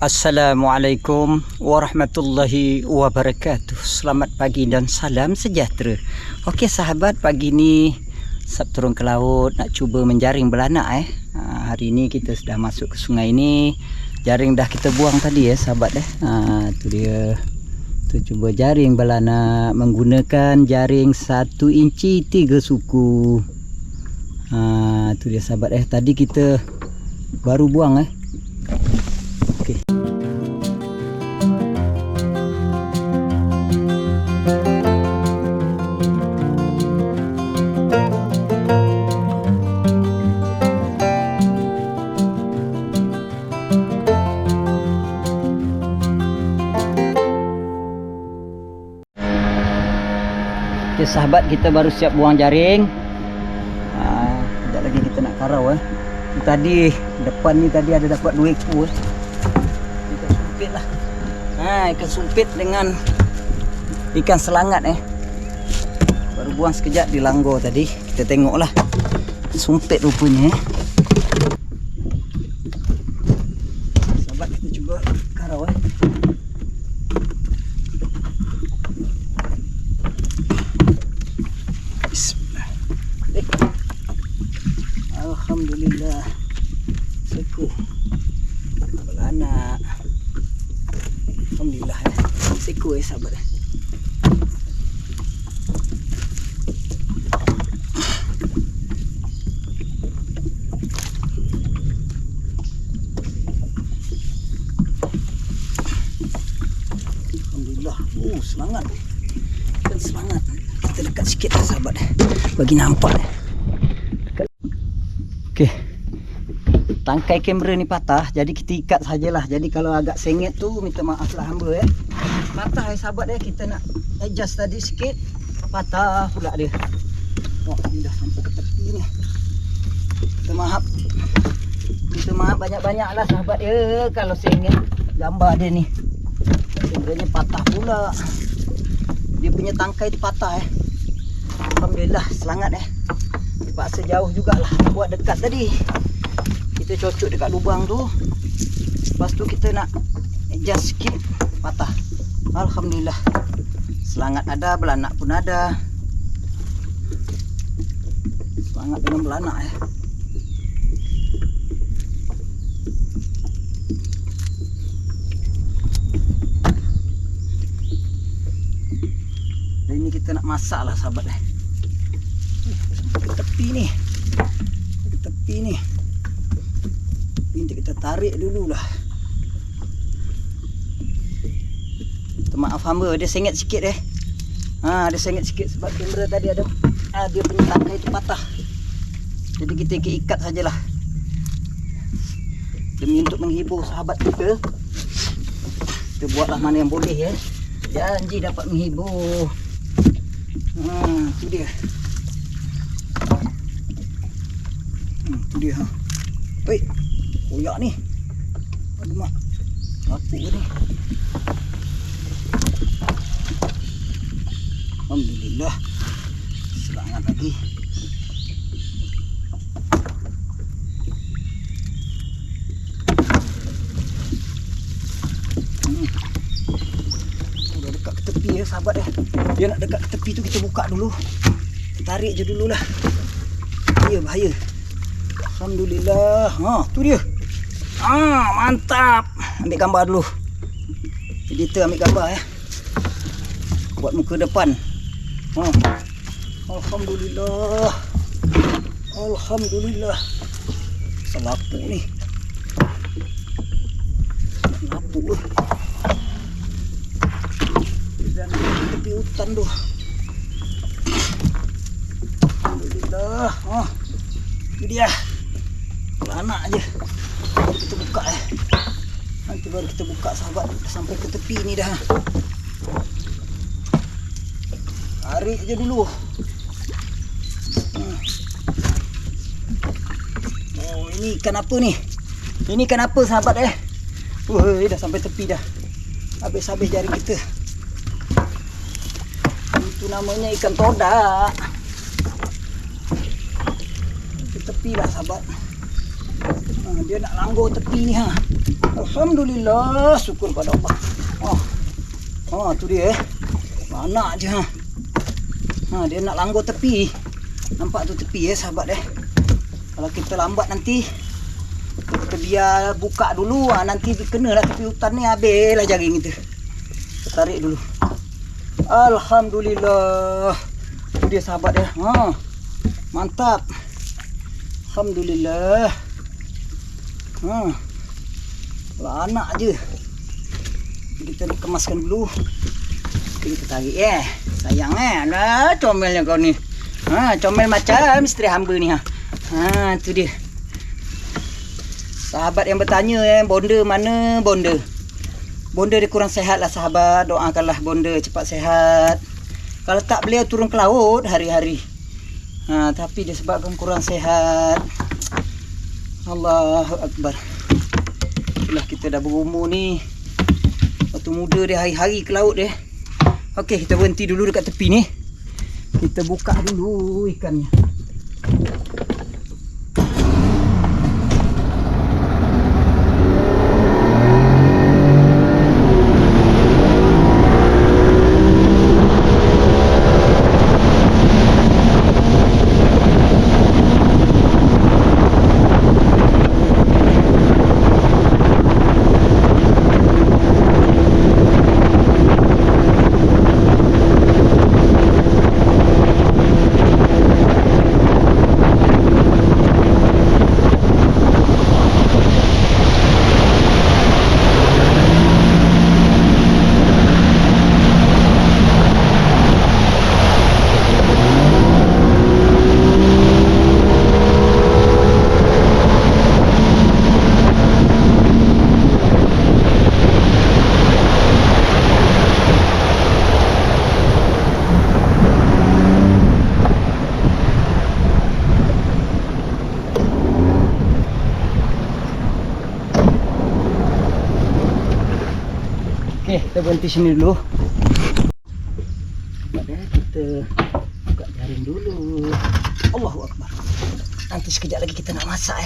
Assalamualaikum warahmatullahi wabarakatuh. Selamat pagi dan salam sejahtera. Okey sahabat, pagi ni Sab turun ke laut nak cuba menjaring belanak hari ni kita sudah masuk ke sungai ni. Jaring dah kita buang tadi sahabat tu dia. Tu cuba jaring belanak menggunakan jaring 1 inci 3 suku. Tu dia sahabat tadi kita baru buang Okey. Okay, sahabat, kita baru siap buang jaring. Sekejap lagi kita nak karau Tadi depan ni tadi ada dapat 2 ekor ikan sumpit lah. Ikan sumpit dengan ikan selangat baru buang sekejap di langgar tadi. Kita tengok lah, sumpit rupanya sahabat, kita cuba karau Bismillah. Alhamdulillah, seku belanak. Alhamdulillah seku sahabat. Alhamdulillah. Semangat. Kan semangat. Kita dekat sikit sahabat bagi nampak Okey. Tangkai kamera ni patah, jadi kita ikat sajalah. Jadi kalau agak sengit tu minta maaf lah hamba Patah sahabat kita nak adjust tadi sikit, patah pula dia. Ni dah sampai ke tepi ni. Minta maaf banyak-banyak lah sahabat kalau sengit gambar dia ni. Kameranya patah pula. Dia punya tangkai tu patah Alhamdulillah, selangat Terpaksa jauh jugalah buat dekat tadi. Kita cocok dekat lubang tu. Lepas tu kita nak adjust sikit, patah. Alhamdulillah. Selangat ada, belanak pun ada. Selangat dengan belanak Dan ini kita nak masak lah sahabat Sampai ke tepi ni. Nanti kita tarik dulu lah. Minta maaf hamba, dia sengit sikit dia sengit sikit sebab kamera tadi ada dia punya tangkai tu patah. Jadi kita ikat sajalah demi untuk menghibur sahabat kita. Kita buatlah mana yang boleh janji dapat menghibur. Tu dia. Tu dia Weh, koyak ni. Aduh mak, lapuk ni. Alhamdulillah, selangat lagi. Udah dekat ke tepi sahabat Dia nak dekat ke tepi tu kita buka dulu. Kita tarik je dululah. Bahaya. Alhamdulillah. Tu dia. Mantap. Ambil gambar dulu. Editor ambil gambar buat muka depan. Alhamdulillah. Alhamdulillah. Selapuk ni. Lapuk dan tepi hutan tu. Alhamdulillah. Itu dia. Belanak je. Baru kita buka Nanti baru kita buka sahabat. Sampai ke tepi ni dah. Tarik je dulu. Ini ikan apa ni? Ini ikan apa sahabat Woi, dah sampai tepi dah. Habis-habis jaring kita. Itu namanya ikan todak. Ke tepi lah sahabat. Dia nak langgur tepi ni ha. Alhamdulillah, syukur pada Allah. Tu dia Mana je ha. Dia nak langgur tepi. Nampak tu tepi sahabat Kalau kita lambat nanti kita biar buka dulu nanti kena lah tepi hutan ni, habislah jaring kita. Kita tarik dulu. Alhamdulillah. Tu dia sahabat mantap. Alhamdulillah. Anak je. Kita nak kemaskan dulu. Kita tarik sayang Nah, comelnya kau ni. Comel macam isteri hamba ni tu dia. Sahabat yang bertanya bonda mana bonda? Bonda dia kurang sehat lah sahabat. Doakanlah bonda cepat sehat. Kalau tak beliau turun ke laut hari-hari. Tapi disebabkan kurang sehat. Allahu Akbar. Itulah kita dah berumur ni. Waktu muda dia hari-hari ke laut dia. Okey, kita berhenti dulu dekat tepi ni. Kita buka dulu ikannya. Kita berhenti sini dulu. Kita buka jaring dulu. Allahu Akbar. Nanti sekejap lagi kita nak masak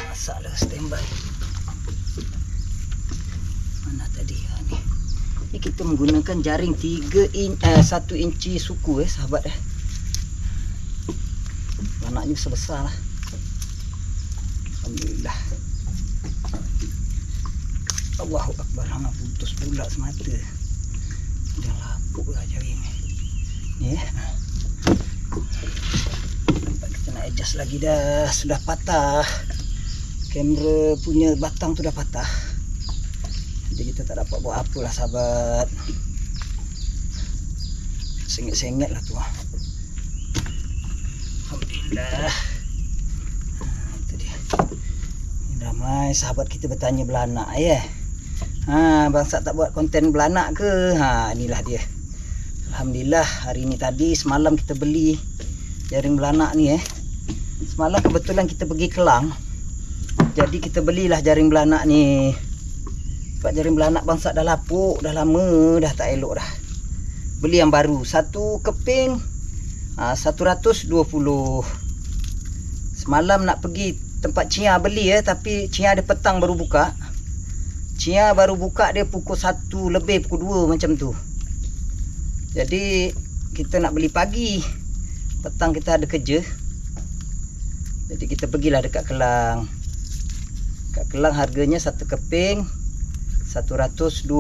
masak lah, standby. Mana tadi ni? Ini kita menggunakan jaring 1 inci suku sahabat Anaknya sebesar lah. Alhamdulillah. Allahu Akbar. Putus pula semata. Dah lapuk lah jaring ni. Nampak kita nak adjust lagi dah. Sudah patah. Kamera punya batang tu dah patah. Jadi kita tak dapat buat apalah sahabat. Sengit-sengit lah tu. Alhamdulillah. Itu dia. Ramai sahabat kita bertanya belanak bangsa tak buat konten belanak ke? Inilah dia. Alhamdulillah, hari ni tadi semalam kita beli jaring belanak ni Semalam kebetulan kita pergi Kelang. Jadi kita belilah jaring belanak ni. Sebab jaring belanak bangsa dah lapuk, dah lama, dah tak elok dah. Beli yang baru, satu keping 120. Semalam nak pergi tempat Cia beli tapi Cia dia petang baru buka. Cia baru buka dia pukul 1 lebih, pukul 2 macam tu. Jadi kita nak beli pagi. Petang kita ada kerja. Jadi kita pergilah dekat Kelang. Dekat Kelang harganya satu keping 120.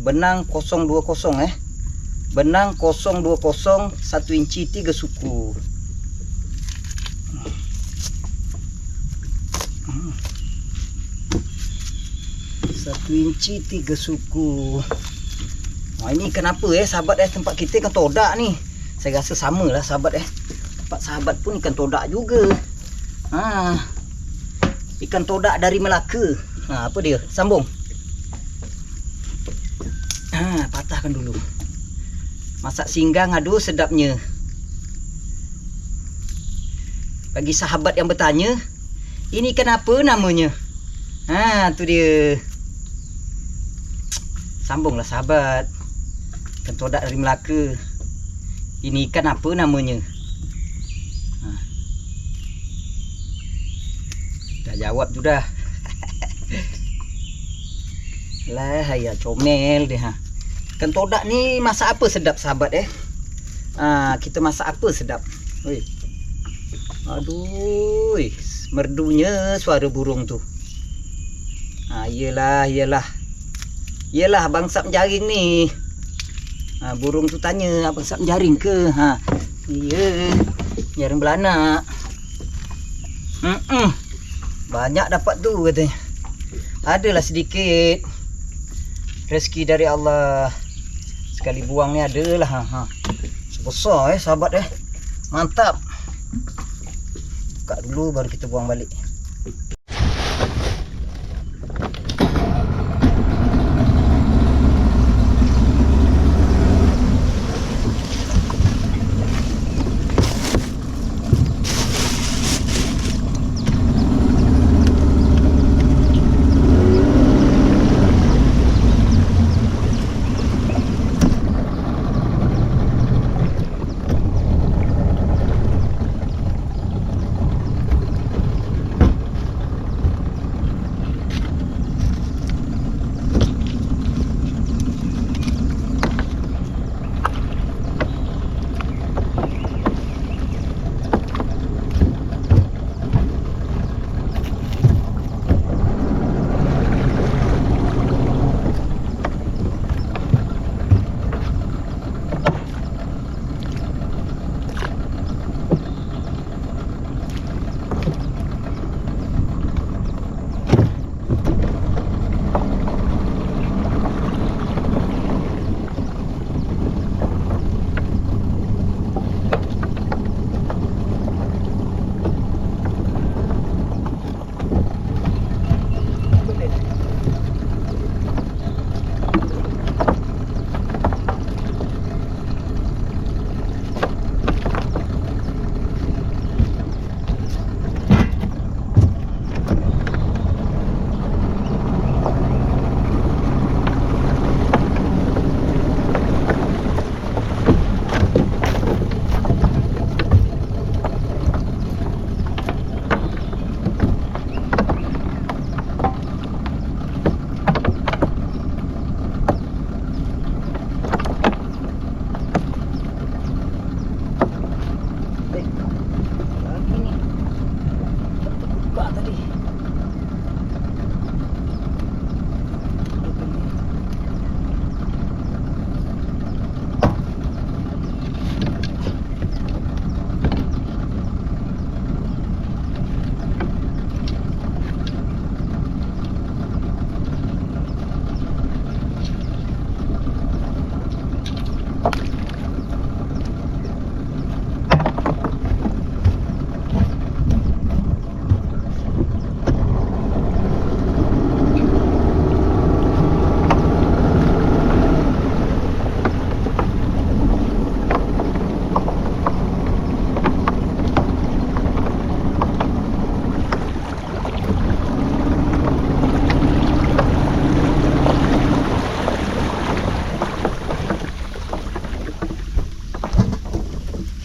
Benang 020 Benang 020 1 inci 3 suku. 1 inci 3 suku. Ini kenapa sahabat tempat kita ikan todak ni. Saya rasa samalah sahabat tempat sahabat pun ikan todak juga. Ikan todak dari Melaka. Apa dia? Sambung. Patahkan dulu. Masak singgang, aduh sedapnya. Bagi sahabat yang bertanya, ini kenapa namanya? Ha, tu dia. Sambunglah sahabat. Kentodak dari Melaka. Ini ikan apa namanya? Ha. Dah jawab tu dah. Lah, ya comel dia. Ha. Kentodak ni masak apa sedap sahabat kita masak apa sedap. Oi. Aduh, merdunya suara burung tu. Iyalah. Yelah Abang Sap menjaring ni. Burung tu tanya Abang Sap menjaring ke? Ya. Jaring belanak. Banyak dapat tu katanya. Adalah sedikit rezeki dari Allah. Sekali buang ni adalah. Sebesar sahabat Mantap. Buka dulu baru kita buang balik.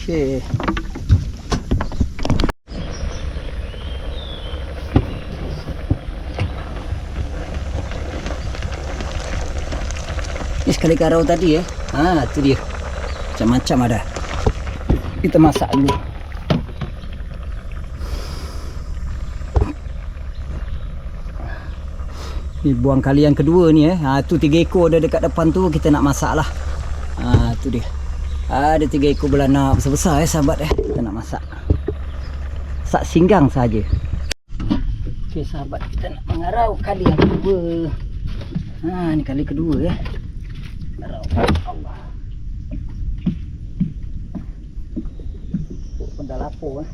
Okey. Ni sekali karau tadi tu dia. Macam-macam ada. Kita masak dulu. Ni buang kali yang kedua ni tu 3 ekor ada dekat depan tu, kita nak masak lah. Tu dia. Ada 3 ekor belanak besar-besar sahabat kita nak masak. Masak singgang saja. Okey sahabat, kita nak mengarau kali yang kedua. Ni kali kedua Garau. Allah. Pun dah lapar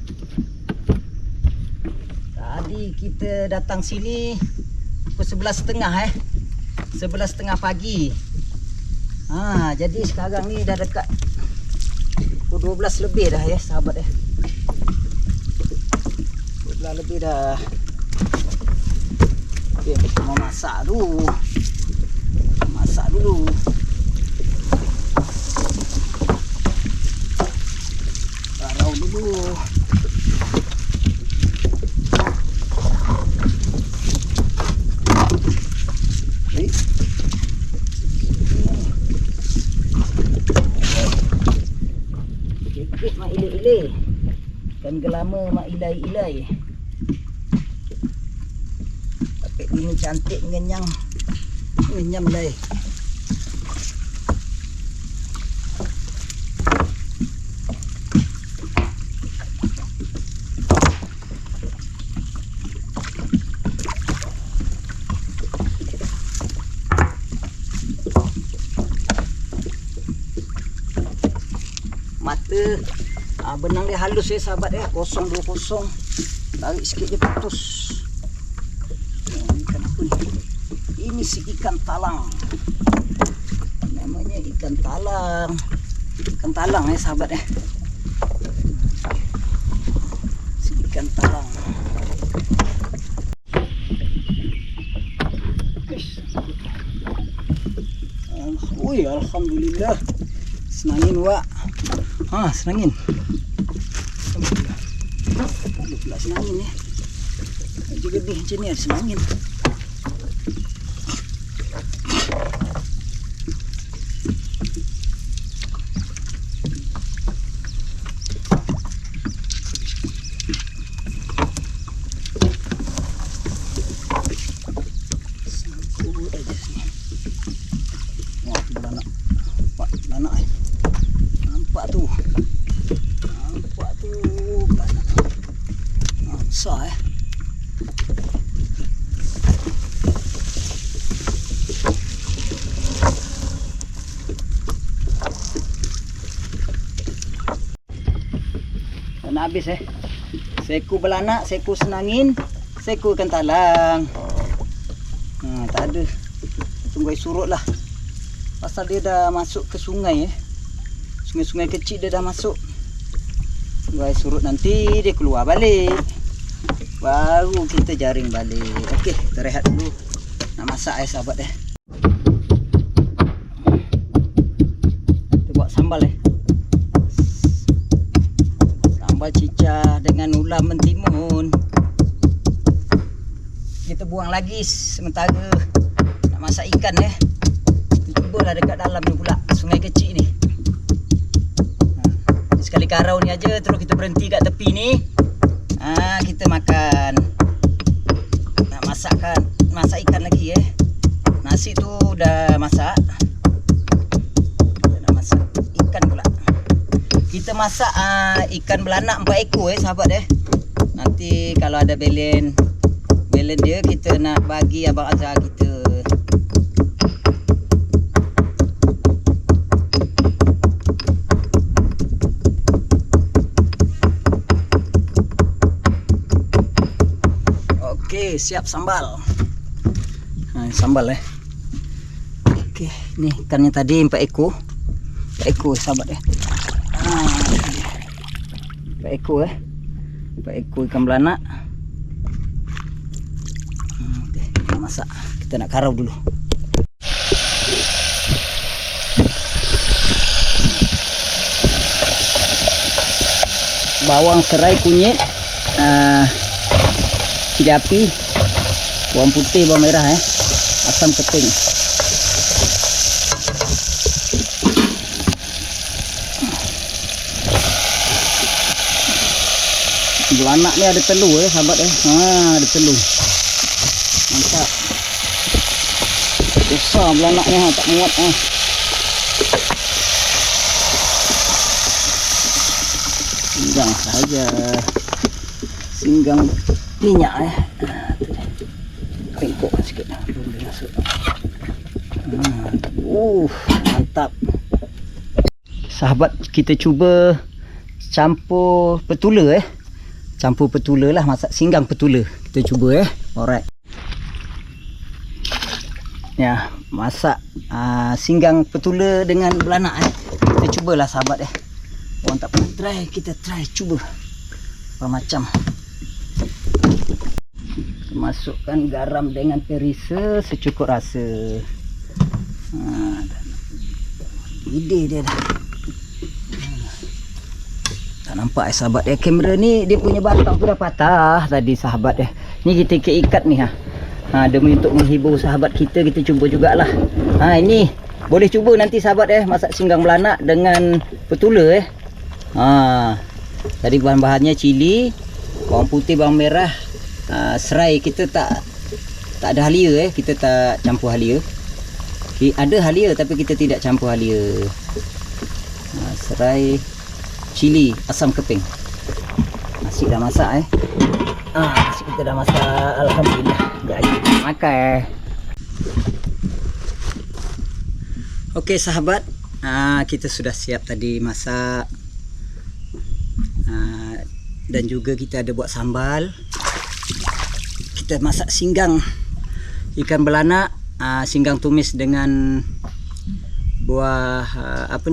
Tadi kita datang sini pukul 11.30 11.30 pagi. Jadi sekarang ni dah dekat pukul 12 lebih dah sahabat 12 lebih dah. Okey, kita mau masak dulu. Masak dulu. Parau dulu. Sikit mak ilai-ilai. Kan gelama mak ilai-ilai. Tapi ini cantik ngenyang. Ngenyam lai. Mata benang dia halus ya sahabat ya, 020. Tarik sikit dia putus. Ini ikan apa ni? Ini si ikan talang. Namanya ikan talang. Ikan talang ya sahabat ya. Si ikan talang. Wih, alhamdulillah. Senangin wak. Senangin. Aduh, pula senangin ya. Juga nih macam ni ada senangin. Sangkut aja sini. Wah, tu belanak. Belanak eh. Nampak tu. Nampak tu belanak. Besar eh. Nak habis eh. Seku belanak, seku senangin, seku ikan talang. Tak ada. Tunggu air surut lah. Pasal dia dah masuk ke sungai eh. Sungai-sungai kecil dia dah masuk. Tunggu air surut nanti dia keluar balik. Baru kita jaring balik. Okey, kita rehat dulu. Nak masak air sahabat eh. Kita buat sambal eh. Sambal cicah dengan ulam mentimun. Kita buang lagi sementara nak masak ikan eh. Kita cubalah dekat dalam ni pula, sungai kecil ni. Sekali karau ni aja, terus kita berhenti kat tepi ni. Kita makan. Nak masak ikan lagi eh. Nasi tu dah masak. Kita nak masak ikan pula. Kita masak ikan belanak 4 ekor eh sahabat eh. Nanti kalau ada belen dia kita nak bagi abang Azhar kita. Okey, siap sambal. Sambal eh. Okey, ni ikannya tadi 4 ekor. 4 ekor sahabat eh. 4 ekor eh. 4 ekor ikan belanak. Okey, kita masak. Kita nak karau dulu. Bawang serai kunyit, cili api, bawang putih, bawang merah eh, asam keting. Belanak ni ada telur eh sahabat eh. Ada telur. Mantap. Besar belanaknya tak muat eh. Singgang saja. Singgang minyak eh. Pengkok sikit lah. Boleh masuk. Mantap. Sahabat, kita cuba campur petula eh. Campur petula lah, masak singgang petula. Kita cuba eh. Alright. Ya, masak singgang petula dengan belanak eh. Kita cubalah sahabat eh. Orang tak pernah try, kita try cuba. Apa macam. masukkan garam dengan perisa secukup rasa. Ide dia dah. Tak nampak sahabat dia. Kamera ni dia punya batang tu dah patah tadi sahabat dia. Ni kita ikat ni demi untuk menghibur sahabat kita cuba jugalah. Ini boleh cuba nanti sahabat masak singgang belanak dengan petula Tadi bahan-bahannya cili, bawang putih, bawang merah, serai kita tak ada halia kita tak campur halia. Ada halia tapi kita tidak campur halia. Serai, cili, asam keping. Nasi dah masak nasi kita dah masak, alhamdulillah. Jadi makan. Okey sahabat, kita sudah siap tadi masak. Dan juga kita ada buat sambal. Kita masak singgang ikan belanak, singgang tumis dengan buah apa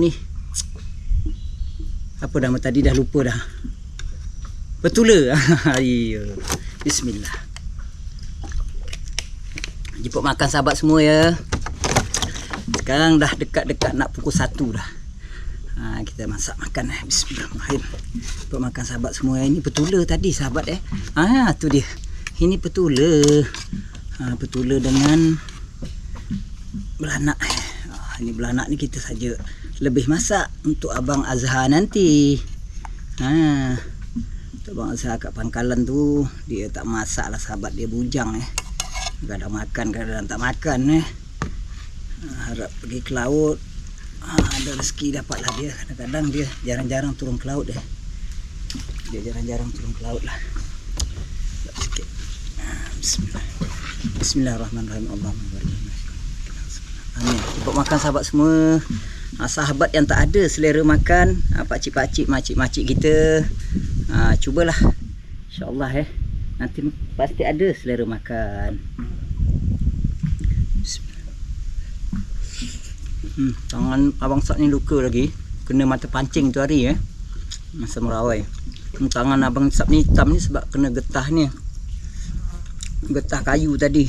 nama tadi dah lupa dah. Petula. Bismillah. Jemput makan sahabat semua ya. Sekarang dah dekat-dekat nak pukul 1 dah. Kita masak makan Bismillahirrahmanirrahim. Jemput makan sahabat semua. Ini petula tadi sahabat tu dia. Ini petula. Petula dengan belanak. Ini belanak ni kita saja lebih masak untuk abang Azhar nanti. Untuk abang Azhar kat pangkalan tu dia tak masak lah sahabat, dia bujang kadang makan kadang tak makan harap pergi ke laut, ada rezeki dapatlah dia. Kadang-kadang dia jarang-jarang turun ke laut dia jarang-jarang turun ke laut lah. Sikit. Bismillah. Bismillahirrahmanirrahim. Allahumma barik. Amin. Cuba makan sahabat semua. Sahabat yang tak ada selera makan, pakcik-pakcik, makcik-makcik kita, cubalah. InsyaAllah nanti pasti ada selera makan. Tangan abang Sat ni luka lagi, kena mata pancing tu hari masa merawai. Tangan abang Sat ni hitam ni sebab kena getah ni, getah kayu tadi.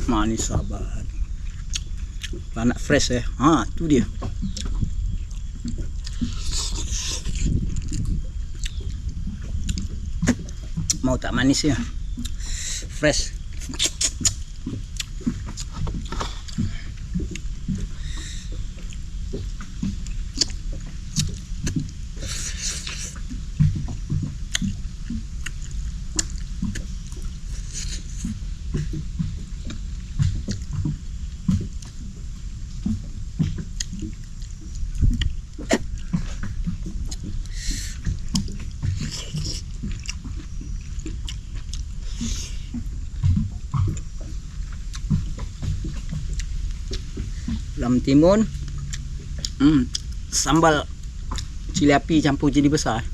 Manis sahabat. Belanak fresh tu dia. Mau tak manis ya? Fresh. Lam timun, sambal cili api campur cili besar.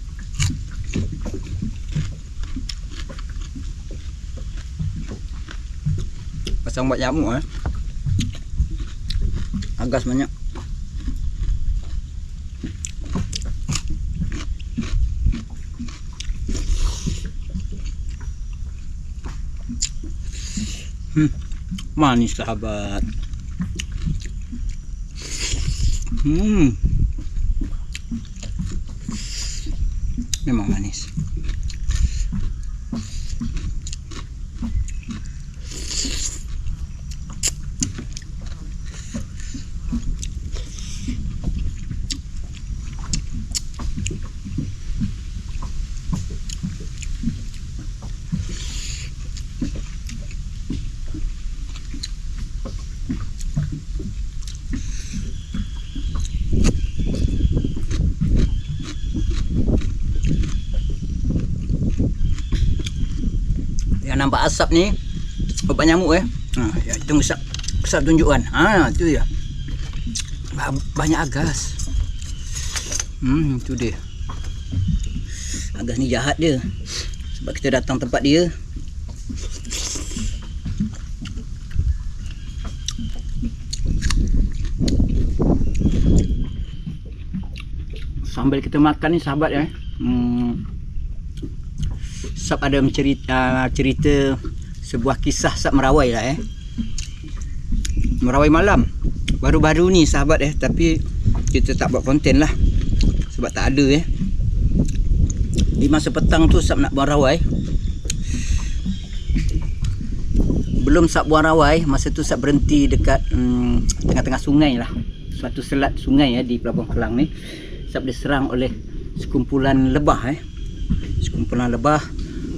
Pasang buat nyamuk agas banyak. Manis sahabat. Memang manis. Nampak asap ni obat nyamuk ya, itu besar tunjukkan. Itu dia. Banyak agas. Itu dia. Agas ni jahat dia. Sebab kita datang tempat dia. Sambil kita makan ni sahabat ya. Sab ada cerita sebuah kisah Sab merawai lah merawai malam baru-baru ni sahabat tapi kita tak buat konten lah sebab tak ada di masa petang tu Sab nak buang rawai. Belum Sab buang rawai, masa tu Sab berhenti dekat tengah-tengah sungai lah, suatu selat sungai di Pelabuhan Kelang ni. Sab diserang oleh sekumpulan lebah sekumpulan lebah.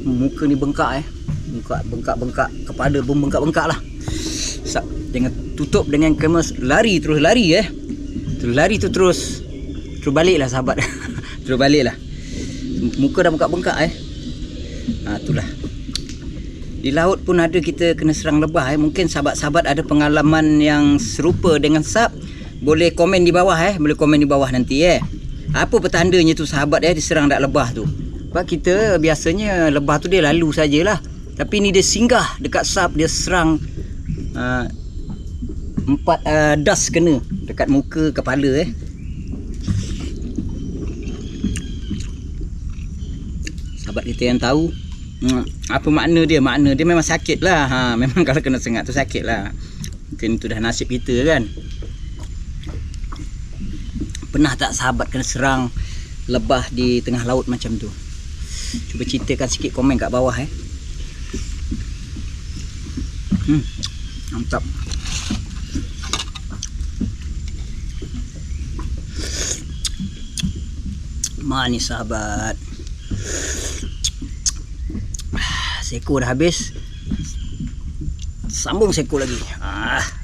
Muka ni bengkak muka bengkak-bengkak, kepala pun bengkak-bengkak lah. Sab dengan tutup dengan kemas, terus lari terus balik lah sahabat. Terus balik lah, muka dah bengkak-bengkak itulah. Di laut pun ada kita kena serang lebah mungkin sahabat-sahabat ada pengalaman yang serupa dengan Sab, boleh komen di bawah boleh komen di bawah nanti apa petandanya tu sahabat diserang dak lebah tu. Sebab kita biasanya lebah tu dia lalu sajalah, tapi ni dia singgah dekat Sab, dia serang 4 das kena dekat muka, kepala Sahabat kita yang tahu apa makna dia memang sakit lah. Memang kalau kena sengat tu sakit lah. Mungkin itu dah nasib kita kan. Pernah tak sahabat kena serang lebah di tengah laut macam tu? Cuba ceritakan sikit, komen kat bawah mantap. Manis sahabat. Seko dah habis, sambung seko lagi.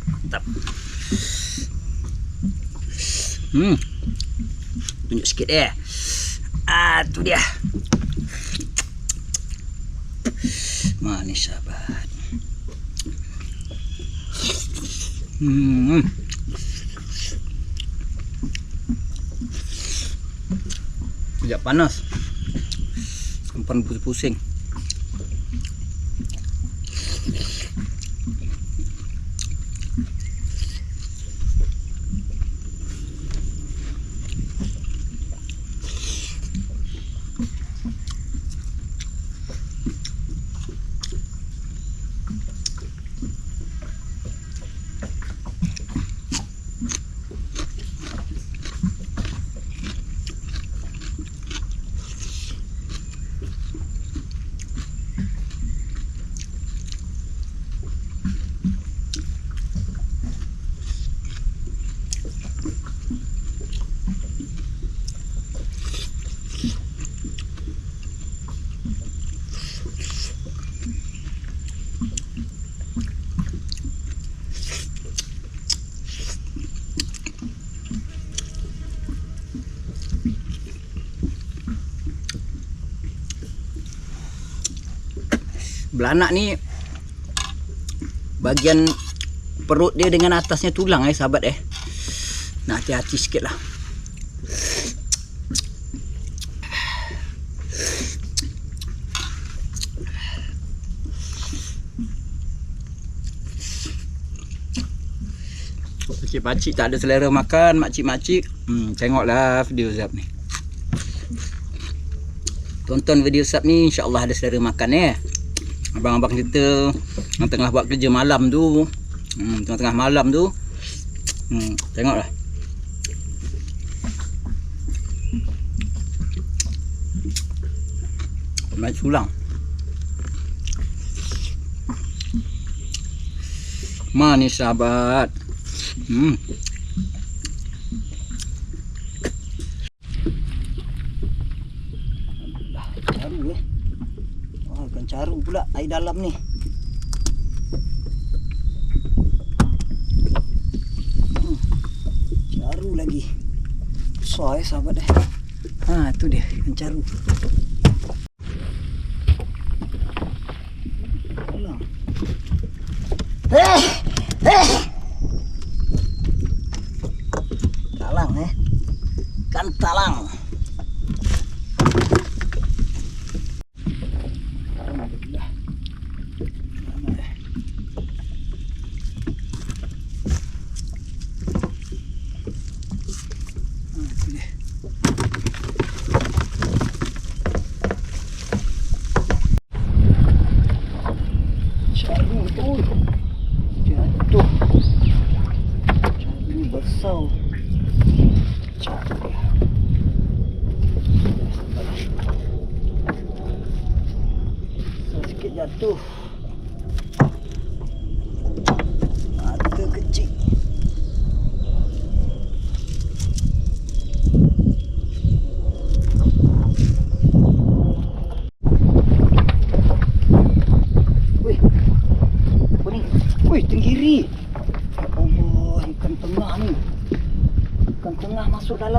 Mantap. Tunjuk sikit tu dia. Manis sahabat. Sekejap panas, sampan pusing-pusing. Belanak ni bahagian perut dia dengan atasnya tulang sahabat nak hati-hati sikit lah. Pakcik-pakcik tak ada selera makan, makcik-makcik tengoklah video Sab ni. Tonton video Sab ni, insya-Allah ada selera makan abang-abang kita yang tengah buat kerja malam tu, tengah-tengah malam tu, tengoklah. Main sulang. Manis sahabat. Caru ikan caru pula air dalam ni. Caru lagi. Besar sahabat tu dia ikan caru. Alah. Talang ikan talang.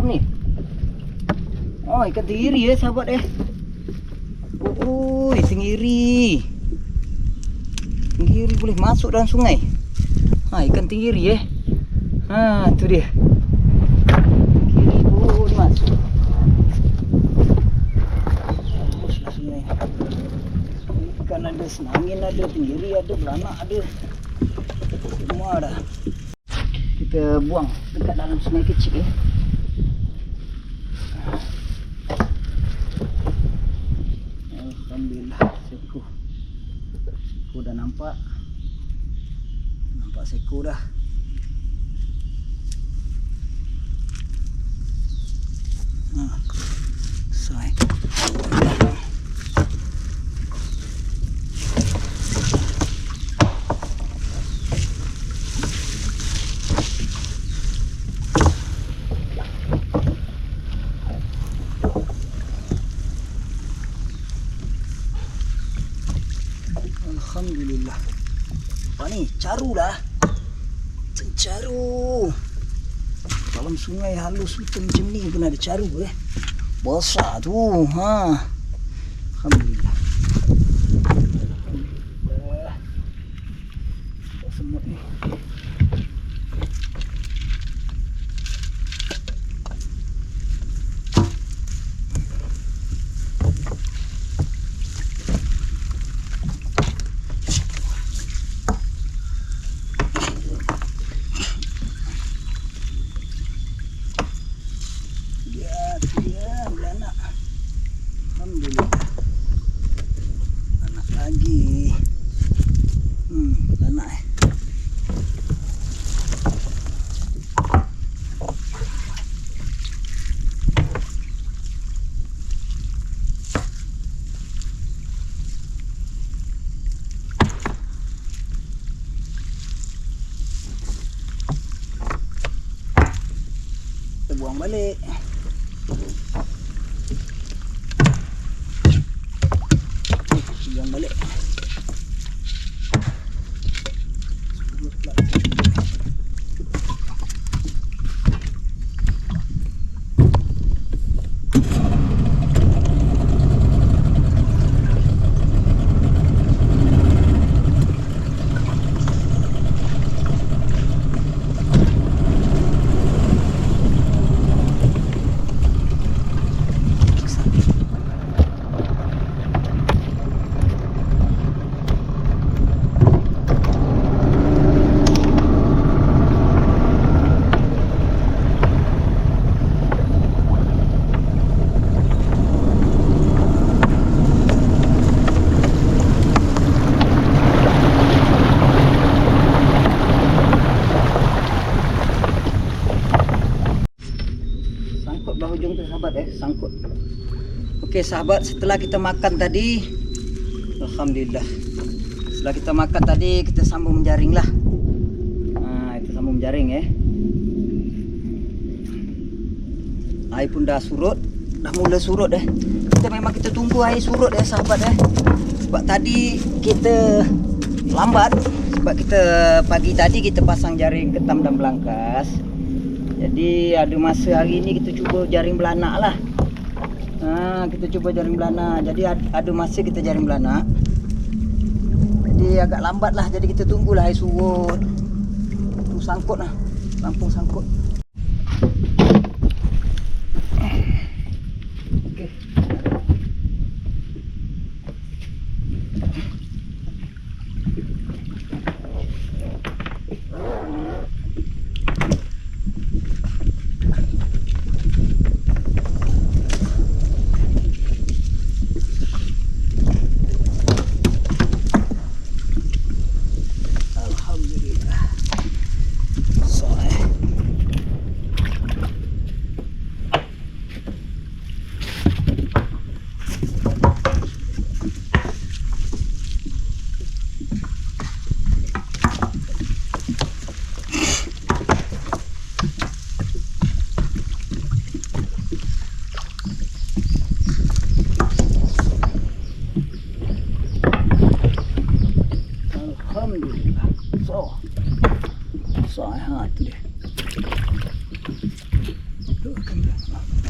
ni. Oh, ikan tenggiri sahabat Oh, tenggiri. Tenggiri boleh masuk dalam sungai. Ikan tenggiri tu dia. Tenggiri pun masuk. Baguslah sungai. Ikan ada, semangin ada, tenggiri ada, belanak ada. Semua dah. Kita buang dekat dalam sungai kecil Alhamdulillah, seko dah nampak seko dah. Selesai. Alhamdulillah. Apa ni? Caru lah. Caru. Dalam sungai halus hutan macam ni pun ada caru Besar tu. Alhamdulillah. Alhamdulillah. Semut ni. Belanak. Alhamdulillah. Belanak lagi. Belanak Kita buang balik. Buang balik. Belah hujung tu sahabat sangkut. Okey sahabat, setelah kita makan tadi, alhamdulillah. Setelah kita makan tadi, kita sambung menjaring lah. Itu sambung menjaring Air pun dah surut, dah mula surut kita tunggu air surut sahabat Sebab tadi kita lambat, sebab kita pagi tadi kita pasang jaring ketam dan belangkas. Jadi ada masa hari ni kita cuba jaring belanak lah. Kita cuba jaring belanak. Jadi ada masa kita jaring belanak. Jadi agak lambat lah. Jadi kita tunggulah air surut. Tu sangkut lah. Lampung sangkut. Okey.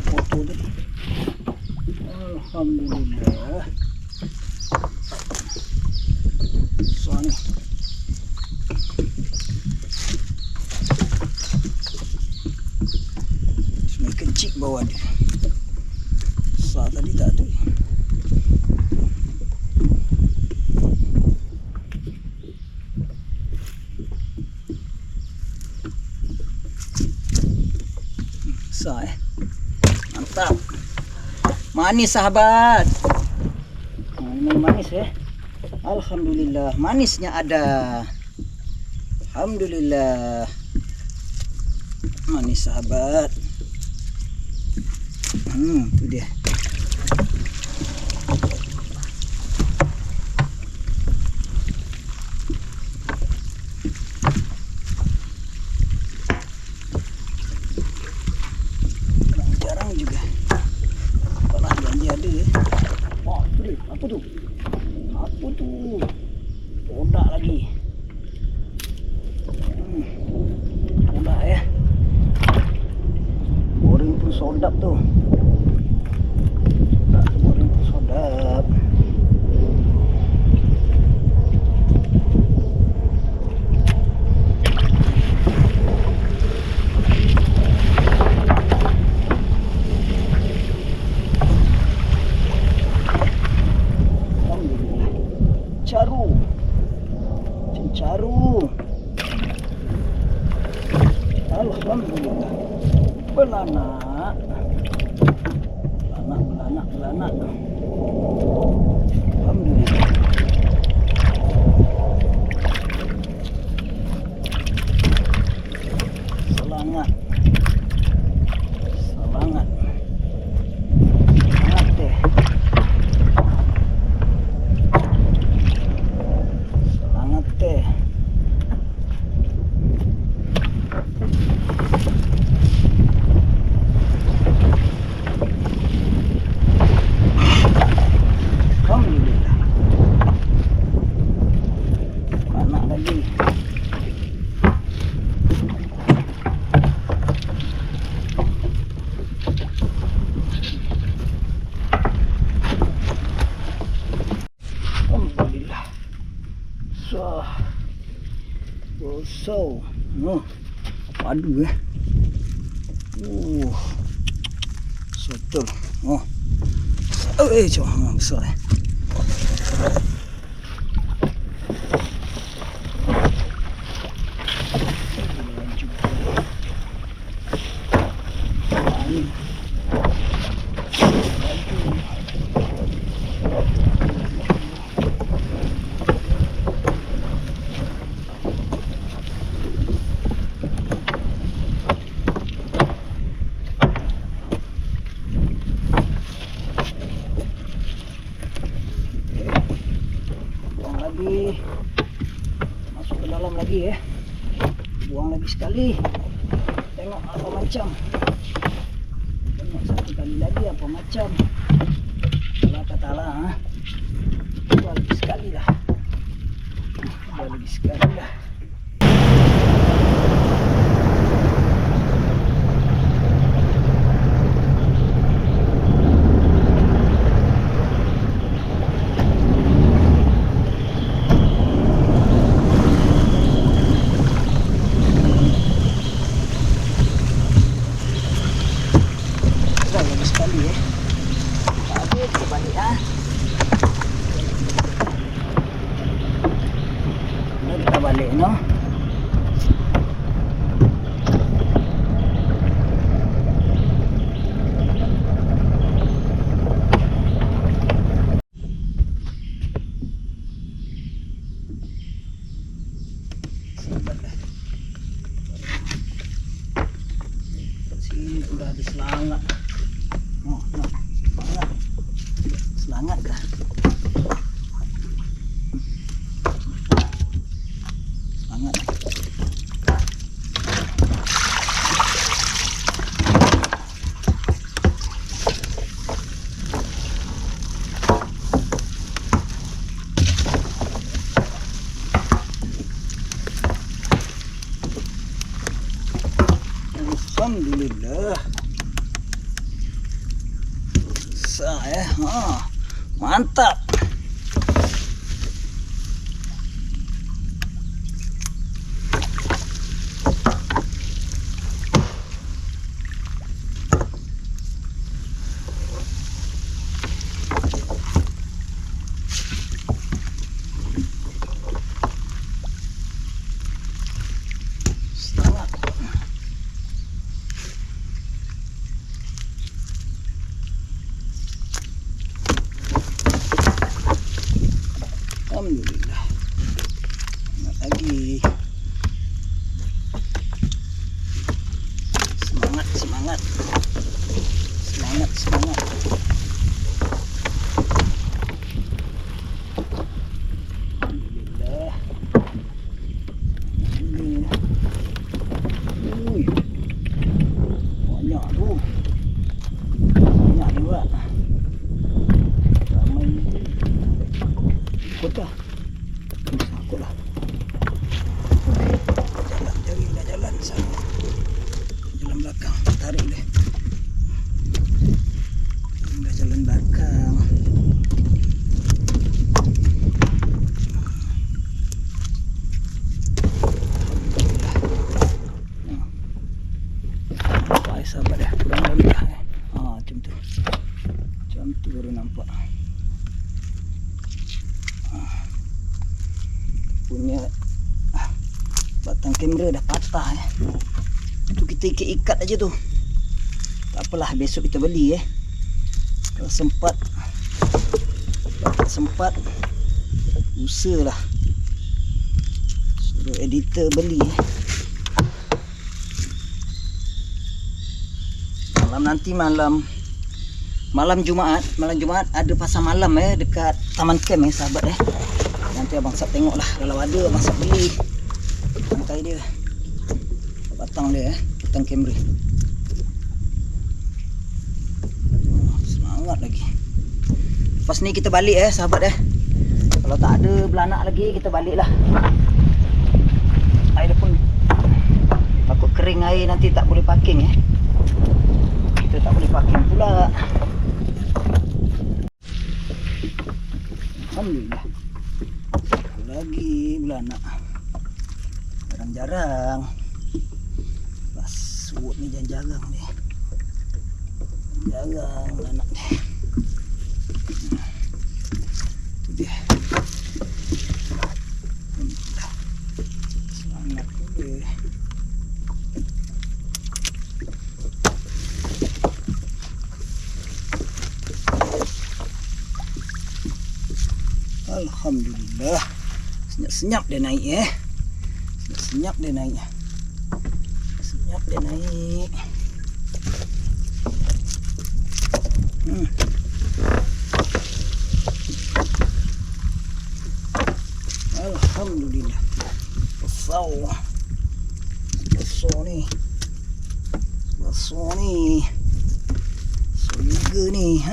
foto tadi. Alhamdulillah. So ni. Semua kecil bawah dia. Besar tadi tak ada. Besar mantap. Manis sahabat. Ini manis Alhamdulillah, manisnya ada. Alhamdulillah. Manis sahabat. Itu dia. Jarang juga. Kalau janji ada Oh, itu dia. Apa tu? Apa tu? Rodak lagi. Rodak Goreng pun sedap tu. Goreng pun sedap. Cencaru. Alhamdulillah. Belanak. Alhamdulillah. Selangat. Selangat teh. Selangat teh. Alhamdulillah. Anak lagi. Alhamdulillah. So, padu Soto. Coba besar masuk ke dalam lagi buang lagi sekali, tengok apa macam, tengok satu kali lagi apa macam. Kalau kata Allah buang lagi sekali lah, buang lagi sekali lah. Kita balik no. Sini udah ada selangat. Selangat kah? Selangat. Alhamdulillah. Sah mantap. Alhamdulillah. Lagi. Semangat, semangat. Semangat, semangat. Alhamdulillah. Ui. Banyak tu. Banyak juga. Ramai ni. Ikut dah. Ikut lah. Jalan, jarilah jalan sana. Jalan belakang, tarik dia. Dah jalan belakang. Nampak sahabat dah, kurang balik lah. Macam tu. Macam tu baru nampak. Punya batang kamera dah patah tu kita ikat aja tu. Tak apalah, besok kita beli kalau sempat. Kalau tak sempat usahalah suruh editor beli. Malam Jumaat ada pasar malam dekat Taman Camp sahabat Nanti abang Sap tengok lah. Kalau ada abang Sap beli tangkai dia, batang dia batang kamera. Semangat lagi. Lepas ni kita balik sahabat Kalau tak ada belanak lagi kita balik lah. Air pun takut kering air, nanti tak boleh parking Kita tak boleh parking pula. Alhamdulillah. Lagi belanak. Jarang-jarang. Pas suut ni jarang-jarang ni. Jarang belanak ni. Tu dia. Semangat dia. Alhamdulillah. Senyap dia naik Senyap dia naik. Senyap dia naik. Alhamdulillah. Besar ni. Besar ni. So juga ni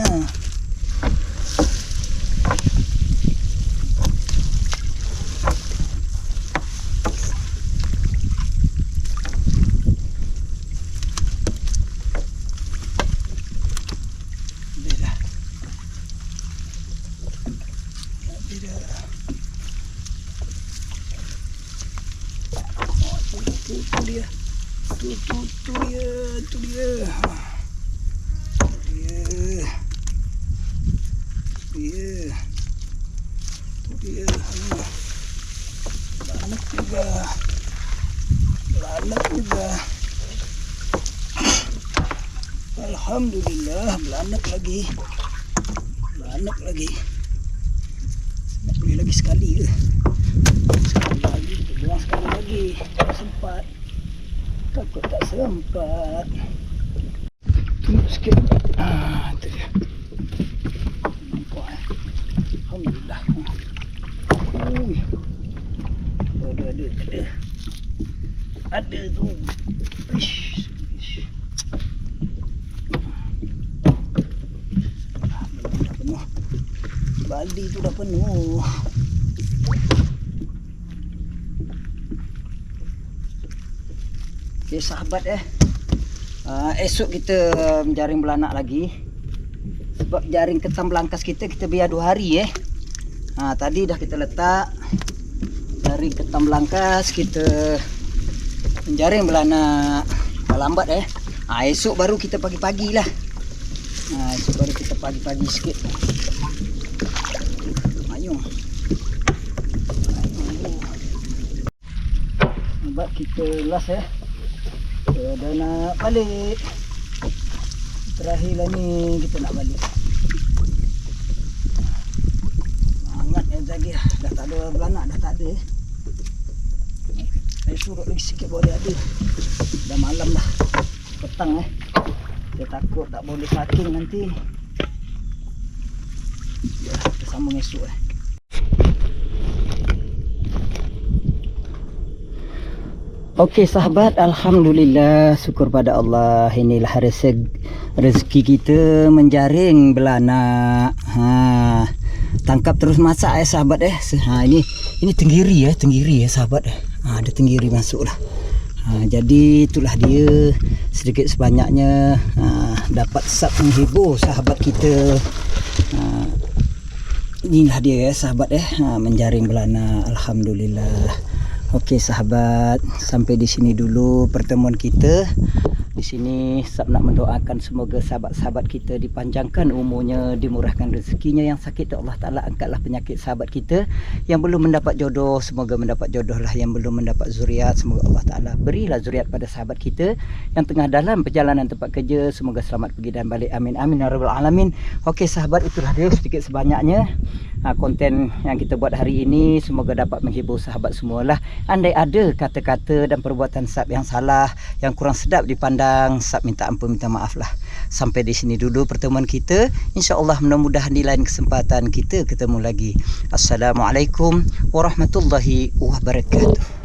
tu dia. Belanak juga. Alhamdulillah, belanak lagi. Nak boleh lagi sekali ke? Sekali lagi, kita buang sekali lagi. Tak sempat. Takut tak sempat. Tunggu sikit. Itu dia. Nampak Alhamdulillah. Ui. Ada tu. Ish. Dah penuh. Baldi tu dah penuh. Okay sahabat esok kita menjaring belanak lagi. sebab jaring ketam belangkas kita biar 2 hari tadi dah kita letak jaring ketam belangkas, kita menjaring belana lambat esok baru kita pagi-pagi lah. Esok baru kita pagi-pagi sikit. Mayung. Nampak kita last kita dah nak balik. Terakhir lah ni kita nak balik. Hangat lagi dah tak ada belanak, dah tak ada. Saya suruh lagi sikit boleh ada. Dah malam dah. Petang Dia takut tak boleh cutting nanti. Ya, kita sambung esok Okey sahabat, alhamdulillah, syukur pada Allah. Inilah rezeki kita menjaring belanak. Tangkap terus masak sahabat ini tenggiri sahabat. Ada tenggiri masuk lah. Jadi itulah dia, sedikit sebanyaknya dapat sap menghibur sahabat kita. Inilah dia sahabat menjaring belanak, alhamdulillah. Okey sahabat, sampai di sini dulu pertemuan kita. Di sini Sab nak mendoakan semoga sahabat-sahabat kita dipanjangkan umurnya, dimurahkan rezekinya. Yang sakit Allah Ta'ala angkatlah penyakit sahabat kita. Yang belum mendapat jodoh, semoga mendapat jodoh lah. Yang belum mendapat zuriat, semoga Allah Ta'ala berilah zuriat pada sahabat kita. Yang tengah dalam perjalanan tempat kerja, semoga selamat pergi dan balik. Amin amin ya rabbal alamin. Okey sahabat, itulah dia sedikit sebanyaknya konten yang kita buat hari ini. Semoga dapat menghibur sahabat semualah. Andai ada kata-kata dan perbuatan Sab yang salah, yang kurang sedap dipandang, Sab minta ampun, minta maaf lah. Sampai di sini dulu pertemuan kita. InsyaAllah mudah-mudahan di lain kesempatan kita ketemu lagi. Assalamualaikum warahmatullahi wabarakatuh.